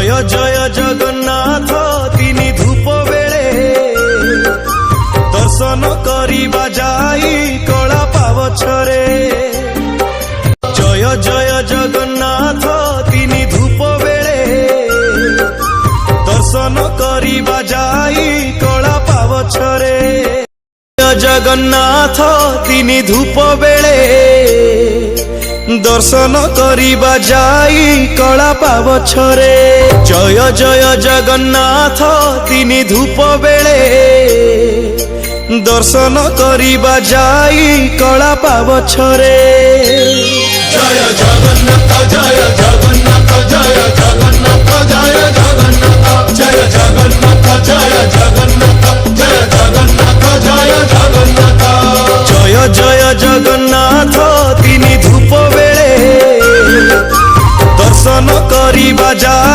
जय जय जगन्नाथ तिनि धूप बेले दर्शन करिबा जाई कला पावछरे। जय जय जगन्नाथ तिनि धूप बेले दर्शन करिबा जाई कला पावछरे। जय जगन्नाथ तिनि धूप बेले दर्शन करिबा जाई कला पावछरे। जय जय जगन्नाथ तिनि धूप बेले दर्शन करिबा जाई कला पावछरे। जय जगन्नाथ जय जगन्नाथ जय जगन्नाथ।